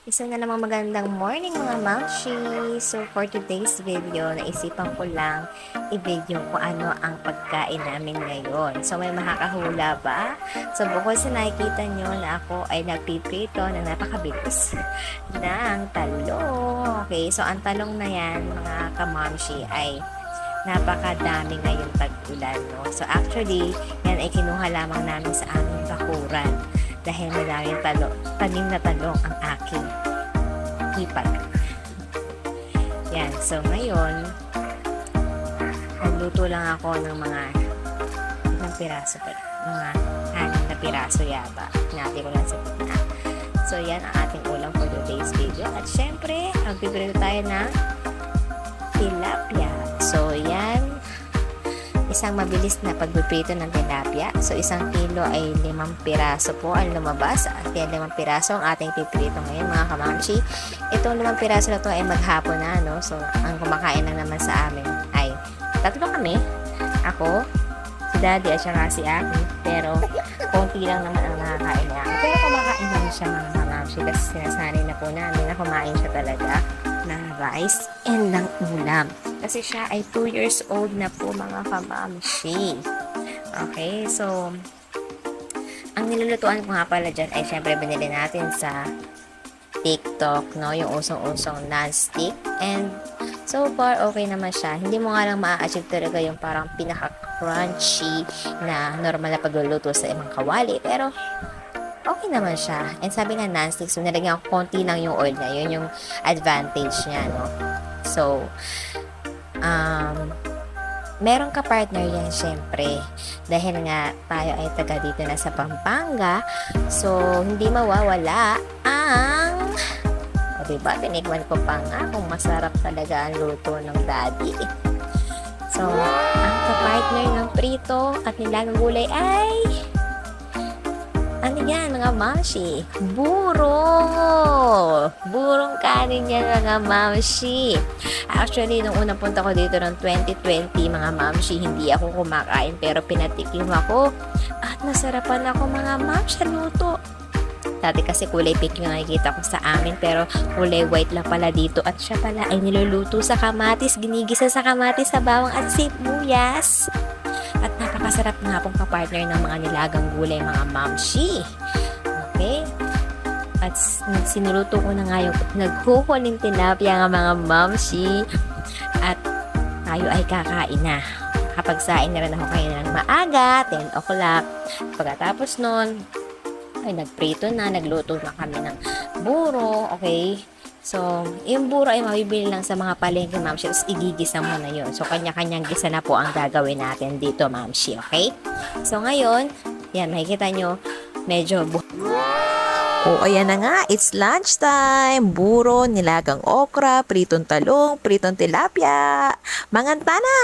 Isa na namang magandang morning mga mamshi. So for today's video, naisipan ko lang i-video kung ano ang pagkain namin ngayon. So may makakahula ba? So bukod sa nakikita nyo na ako ay nagpiprito na napakabilis ng talong. Okay, so ang talong na yan mga kamamshi ay napakadami ngayong tag-ulan. No? So actually, yan ay kinuha lamang namin sa aming bakuran dahil maraming tanim na talong ang aking hipag. Yan. So, ngayon, nagluto lang ako ng mga ilang piraso pa. Mga 6 na piraso yata. Hinati ko lang sa gitna. So, yan ang ating ulam for today's video. At syempre, magpiprito tayo ng tilapia. So, yan. Isang mabilis na pagpiprito ng tilapia. So, 1 kilo ay 5 piraso po ang lumabas. At yan 5 piraso ang ating piprito ngayon mga kamamshi. Itong 5 piraso na to ay maghapon na, no? So, ang kumakain lang naman sa amin ay 3 kami. Ako, si Daddy at saka si Aki. Pero, konti lang naman ang nakakain niya. Pero kumakain naman siya mga kamamshi kasi sinasanay na po namin na kumain siya talaga ng rice and ng ulam. Kasi siya ay 2 years old na po mga kamamshi. Okay, so ang nilulutuan ko nga pala dyan ay syempre binili natin sa TikTok, no? Yung usong-usong non-stick. And so far, okay naman siya. Hindi mo nga lang ma-achieve talaga yung parang pinaka-crunchy na normal na pagluluto sa ibang kawali. Pero okay naman siya. And sabi nga non-stick, so nilagyan ko konti lang yung oil niya. Yun yung advantage niya, no? So, meron ka partner yan syempre dahil nga tayo ay taga dito na sa Pampanga, so hindi mawawala ang diba, tinikman ko pa nga kung masarap talaga ang luto ng Daddy. So ang ka-partner ng prito at nilagang gulay ay ano yan mga mamshi? Burong kanin yan mga mamshi. Actually, nung unang punta ko dito noong 2020 mga mamshi, hindi ako kumakain pero pinatikim ako at nasarapan ako mga mamshi sa luto. Dati kasi kulay pink yung nakikita ko sa amin pero kulay white lang pala dito at siya pala ay niluluto sa kamatis, ginigisa sa kamatis sa bawang at sibuyas. At napakasarap nga pong kapartner ng mga nilagang gulay mga mamshi. Okay? At sinuluto ko na nga yung naghuhuling tilapia ng mga mamshi. At tayo ay kakain na. Kapag sain na rin ako kayo ng maaga, 10 o'clock. Pagkatapos nun, ay nagprito na, nagluto na kami ng buro. Okay? So, yung buro ay mabibili lang sa mga palengke, mamshi. Tapos, igigisa mo na yun. So, kanya-kanyang gisa na po ang gagawin natin dito, mamshi. Okay? So, ngayon, yan, makikita nyo, medyo ayan na nga. It's lunchtime. Buro, nilagang okra, pritong talong, pritong tilapia. Manganta na!